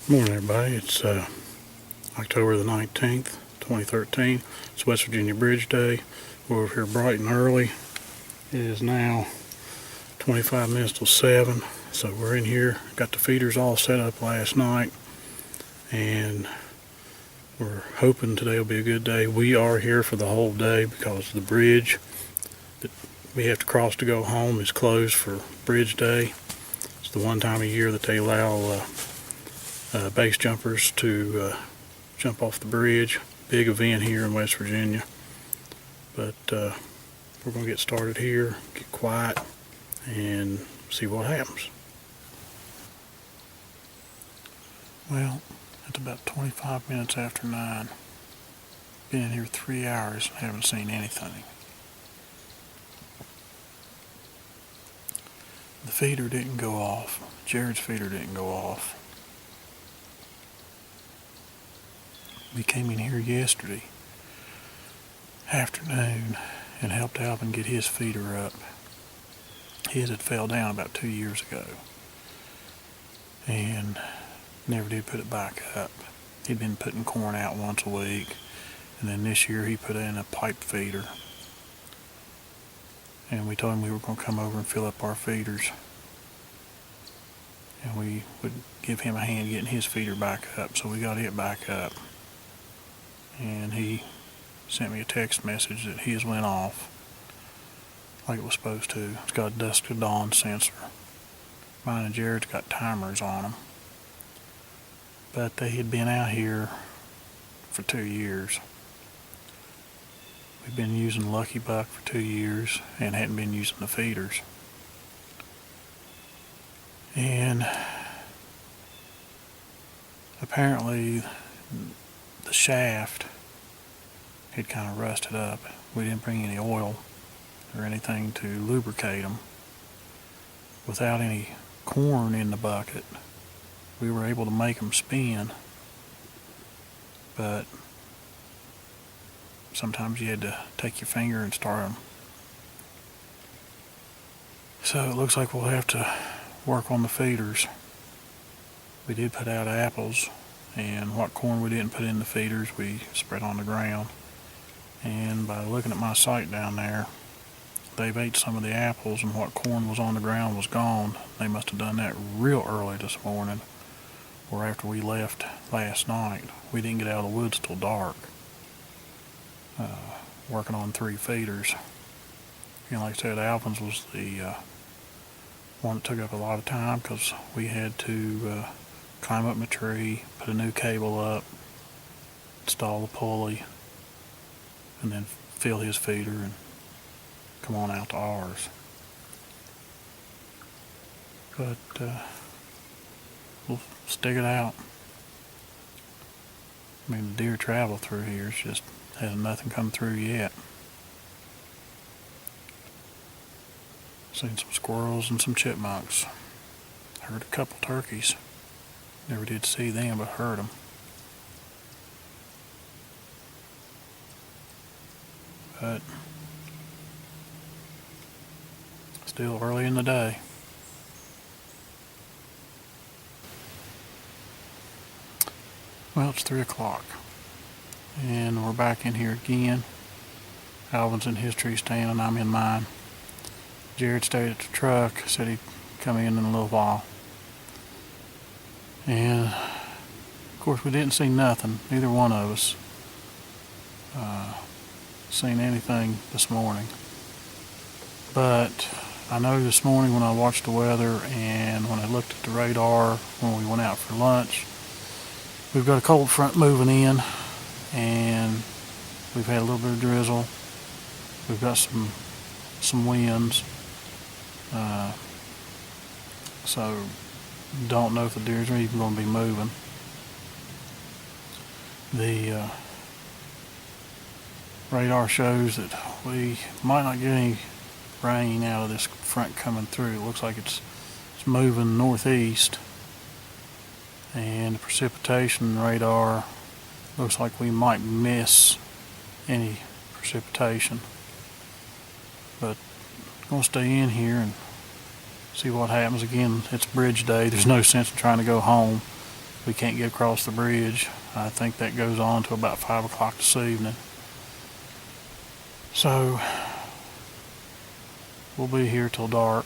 Morning, everybody. It's October the 19th, 2013. It's West Virginia Bridge Day. We're over here bright and early. It is now 25 minutes till 7. So we're in here. Got the feeders all set up last night. And we're hoping today will be a good day. We are here for the whole day because the bridge that we have to cross to go home is closed for Bridge Day. It's the one time a year that they allow base jumpers to jump off the bridge. Big event here in West Virginia. But we're going to get started here, get quiet, and see what happens. Well, it's about 25 minutes after 9. Been in here 3 hours and haven't seen anything. The feeder didn't go off. Jerod's feeder didn't go off. We came in here yesterday afternoon and helped Alvin get his feeder up. His had fell down about 2 years ago and never did put it back up. He'd been putting corn out once a week, and then this year he put in a piped feeder. And we told him we were going to come over and fill up our feeders, and we would give him a hand getting his feeder back up. So we got it back up. And he sent me a text message that his went off like it was supposed to. It's got a dusk to dawn sensor. Mine and Jerod's got timers on them. But they had been out here for 2 years. We've been using Lucky Buck for 2 years and hadn't been using the feeders. And apparently the shaft had kind of rusted up. We didn't bring any oil or anything to lubricate them. Without any corn in the bucket, we were able to make them spin, but sometimes you had to take your finger and start them. So it looks like we'll have to work on the feeders. We did put out apples, and what corn we didn't put in the feeders we spread on the ground. And by looking at my site down there, they've ate some of the apples, and what corn was on the ground was gone. They must have done that real early this morning, or after we left last night. We didn't get out of the woods till dark, working on 3 feeders. And like I said, Alvin's was the one that took up a lot of time because we had to climb up in a tree, put a new cable up, install the pulley, and then fill his feeder and come on out to ours. But we'll stick it out. I mean, the deer travel through here. It's just has nothing come through yet. Seen some squirrels and some chipmunks. Heard a couple turkeys. Never did see them, but heard them. But still early in the day. Well, it's 3 o'clock. And we're back in here again. Alvin's in his tree stand and I'm in mine. Jerod stayed at the truck, said he'd come in a little while. And of course we didn't see nothing, neither one of us seen anything this morning. But I know this morning when I watched the weather and when I looked at the radar when we went out for lunch, we've got a cold front moving in, and we've had a little bit of drizzle. We've got some winds. So don't know if the deers are even going to be moving. The radar shows that we might not get any rain out of this front coming through. It looks like it's moving northeast, and the precipitation radar looks like we might miss any precipitation. But I'm going to stay in here and see what happens. Again, it's bridge day. There's no sense in trying to go home we can't get across the bridge. I think that goes on to about 5 o'clock this evening. So we'll be here till dark.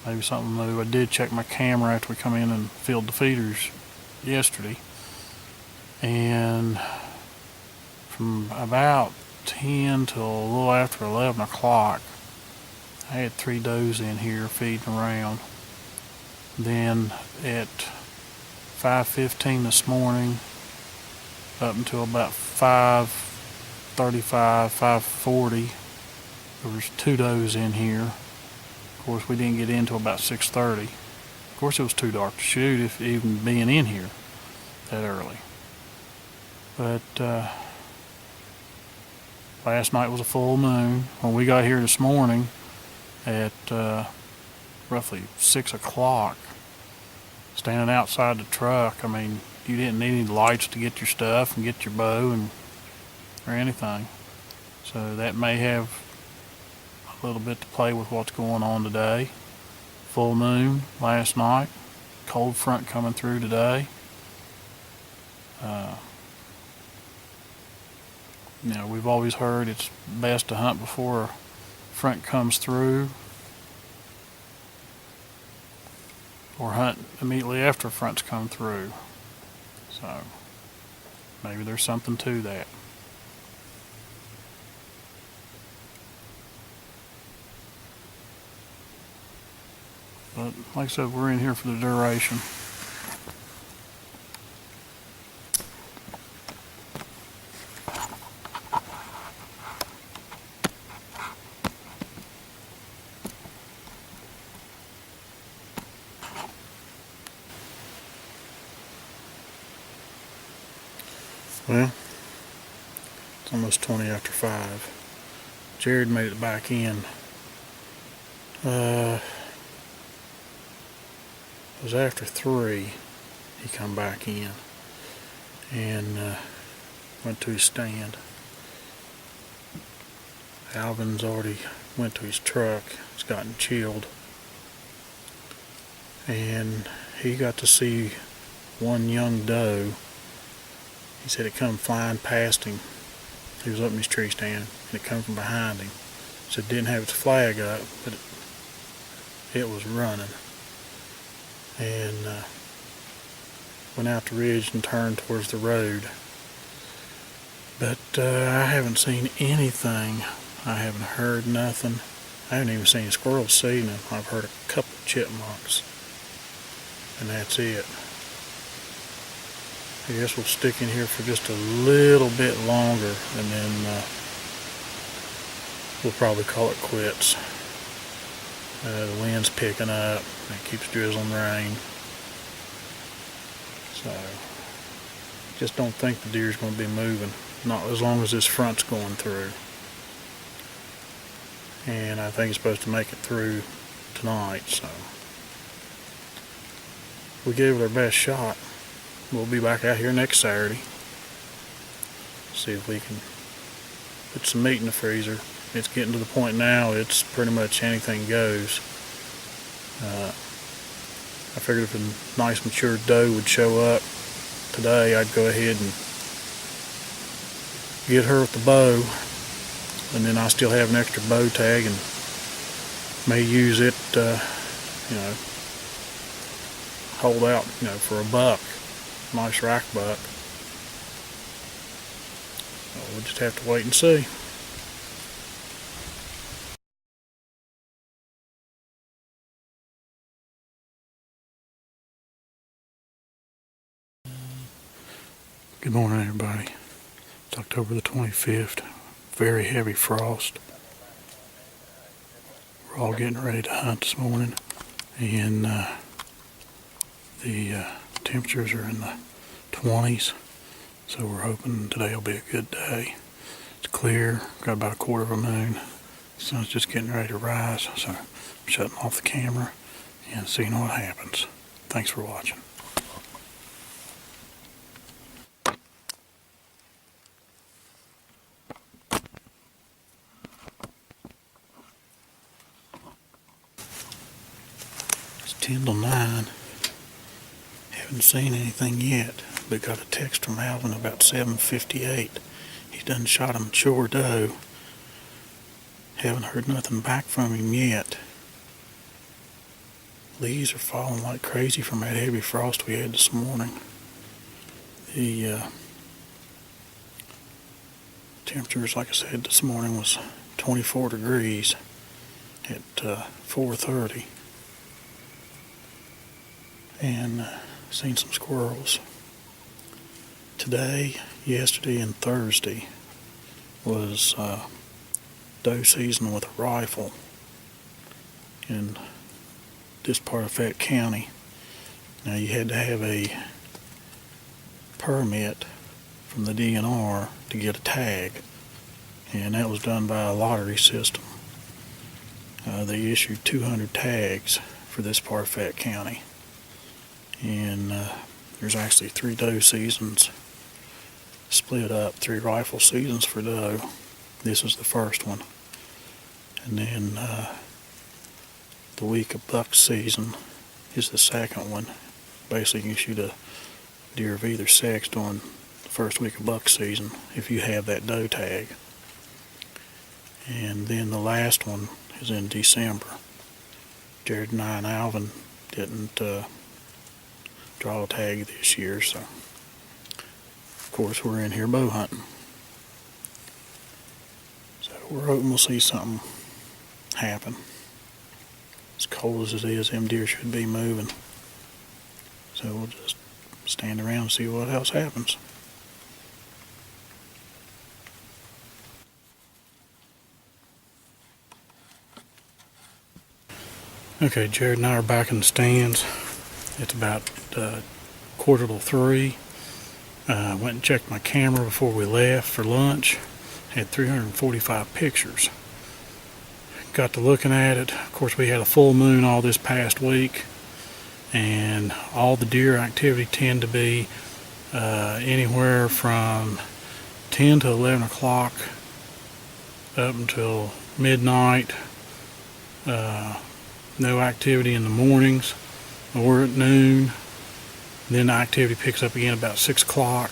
Maybe something will move. I did check my camera after we come in and filled the feeders yesterday, and from about 10 till a little after 11 o'clock I had 3 does in here feeding around. Then at 5:15 this morning up until about 5:35, 5:40, there was 2 does in here. Of course, we didn't get in till about 6:30. Of course, it was too dark to shoot, if even being in here that early. But last night was a full moon. When we got here this morning at roughly 6 o'clock, standing outside the truck, I mean, you didn't need any lights to get your stuff and get your bow or anything. So that may have a little bit to play with what's going on today. Full moon last night, cold front coming through today. You know, we've always heard it's best to hunt before a front comes through, or hunt immediately after fronts come through. So maybe there's something to that. But like I said, we're in here for the duration. Well, it's almost 20 after 5. Jerod made it back in. It was after 3 he come back in and went to his stand. Alvin's already went to his truck. It's gotten chilled, and he got to see one young doe. He said it come flying past him. He was up in his tree stand, and it come from behind him. He said it didn't have its flag up, but it was running. And went out the ridge and turned towards the road. But I haven't seen anything. I haven't heard nothing. I haven't even seen squirrels seeing them. I've heard a couple of chipmunks, and that's it. I guess we'll stick in here for just a little bit longer, and then we'll probably call it quits. The wind's picking up, and it keeps drizzling rain. So, just don't think the deer's going to be moving. Not as long as this front's going through. And I think it's supposed to make it through tonight, so we gave it our best shot. We'll be back out here next Saturday. See if we can put some meat in the freezer. It's getting to the point now, it's pretty much anything goes. I figured if a nice mature doe would show up today, I'd go ahead and get her with the bow, and then I still have an extra bow tag and may use it, hold out, for a buck, nice rack buck. So we'll just have to wait and see. Good morning, everybody. It's October the 25th. Very heavy frost. We're all getting ready to hunt this morning, and the temperatures are in the 20s, so we're hoping today will be a good day. It's clear, got about a quarter of a moon. The sun's just getting ready to rise, so I'm shutting off the camera and seeing what happens. Thanks for watching. It's 10 till 9. Have Haven't seen anything yet, but got a text from Alvin about 7:58. He done shot a mature doe. Haven't heard nothing back from him yet. Leaves are falling like crazy from that heavy frost we had this morning. The temperatures, like I said, this morning was 24 degrees at 4:30. And seen some squirrels. Today, yesterday, and Thursday was doe season with a rifle in this part of Fayette County. Now you had to have a permit from the DNR to get a tag, and that was done by a lottery system. They issued 200 tags for this part of Fayette County, and there's actually 3 doe seasons split up, 3 rifle seasons for doe. This is the first one, and then the week of buck season is the second one. Basically, you shoot a deer of either sex during the first week of buck season if you have that doe tag. And then the last one is in December. Jerod and I and Alvin didn't draw a tag this year, so of course we're in here bow hunting. So we're hoping we'll see something happen. As cold as it is, them deer should be moving. So we'll just stand around and see what else happens. Okay, Jerod and I are back in the stands. It's about 2:45. Went and checked my camera before we left for lunch. Had 345 pictures. Got to looking at it. Of course, we had a full moon all this past week, and all the deer activity tend to be anywhere from 10 to 11 o'clock up until midnight. No activity in the mornings or at noon. Then the activity picks up again about 6 o'clock.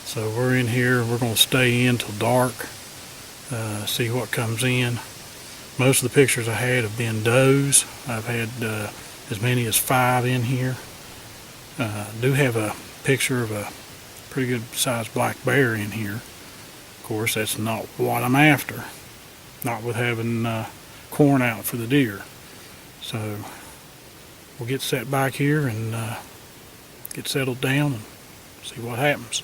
So we're in here. We're going to stay in till dark, see what comes in. Most of the pictures I had have been does. I've had as many as 5 in here. Do have a picture of a pretty good sized black bear in here. Of course, that's not what I'm after. Not with having corn out for the deer. So we'll get set back here and get settled down and see what happens.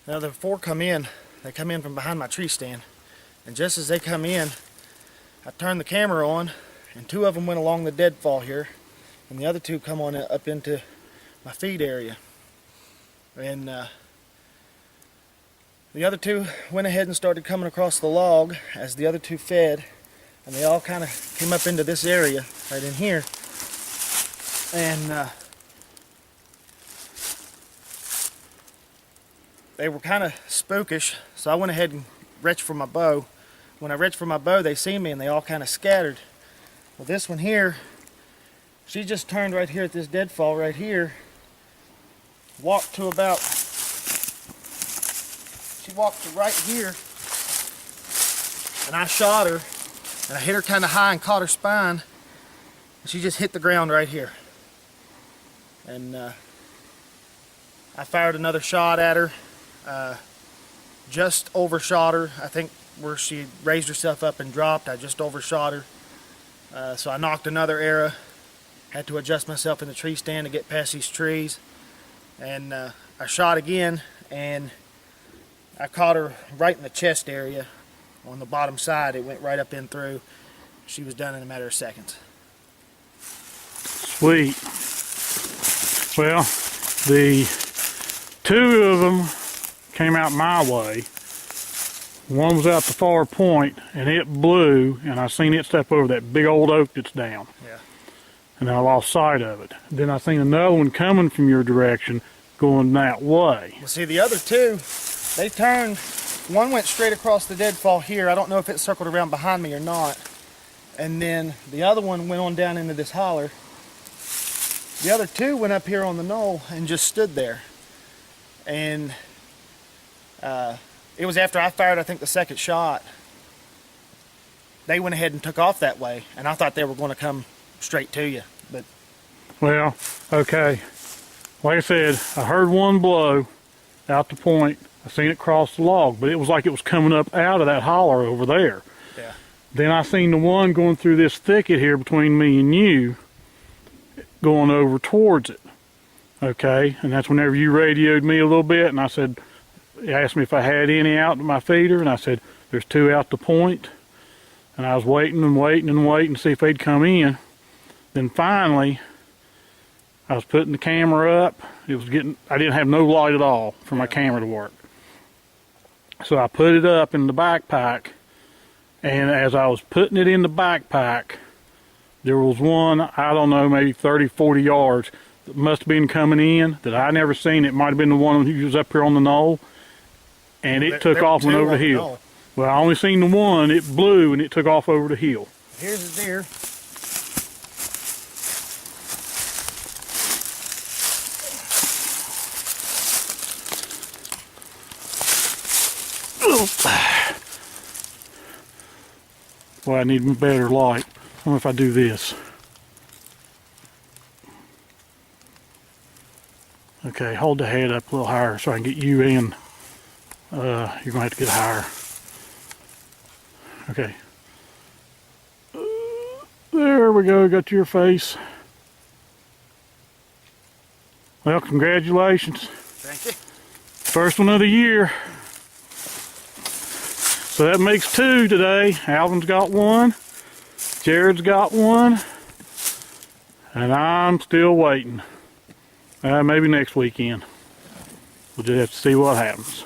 Now the 4 come in, they come in from behind my tree stand, and just as they come in, I turned the camera on, and 2 of them went along the deadfall here, and the other 2 come on up into my feed area. And the other 2 went ahead and started coming across the log as the other 2 fed, and they all kind of came up into this area right in here. And they were kind of spookish, so I went ahead and reached for my bow. When I reached for my bow, they seen me and they all kind of scattered. Well, this one here, she just turned right here at this deadfall right here, walked to about she walked to right here, and I shot her, and I hit her kind of high and caught her spine, and she just hit the ground right here. And I fired another shot at her, just overshot her. I think where she raised herself up and dropped, I just overshot her. So I knocked another arrow, had to adjust myself in the tree stand to get past these trees, and I shot again, and I caught her right in the chest area on the bottom side. It went right up in through. She was done in a matter of seconds. Sweet. Well, the two of them came out my way. One was out the far point, and it blew, and I seen it step over that big old oak that's down. Yeah. And I lost sight of it. Then I seen another one coming from your direction, going that way. Well, see, the other two, they turned. One went straight across the deadfall here. I don't know if it circled around behind me or not. And then the other one went on down into this holler. The other two went up here on the knoll and just stood there. And it was after I fired, I think, the second shot. They went ahead and took off that way, and I thought they were going to come straight to you. But well, okay. Like I said, I heard one blow out the point. I seen it cross the log, but it was like it was coming up out of that holler over there. yeah, Then I seen the one going through this thicket here between me and you, going over towards it. Okay, and that's whenever you radioed me a little bit, and I said, you asked me if I had any out to my feeder, and I said, there's two out the point. And I was waiting and waiting and waiting to see if they'd come in. Then finally, I was putting the camera up. It was getting, I didn't have no light at all for my camera to work. So I put it up in the backpack, and as I was putting it in the backpack, there was one, I don't know, maybe 30, 40 yards that must have been coming in that I never seen. It might have been the one who was up here on the knoll, and it took off and went over the hill. Well, I only seen the one. It blew and it took off over the hill. Here's the deer. Boy, I need better light. I wonder if I do this. Okay, hold the head up a little higher so I can get you in. You're going to have to get higher. Okay. There we go, got your face. Well, congratulations. Thank you. First one of the year. So that makes two today. Alvin's got one. Jerod's got one. And I'm still waiting. Maybe next weekend. We'll just have to see what happens.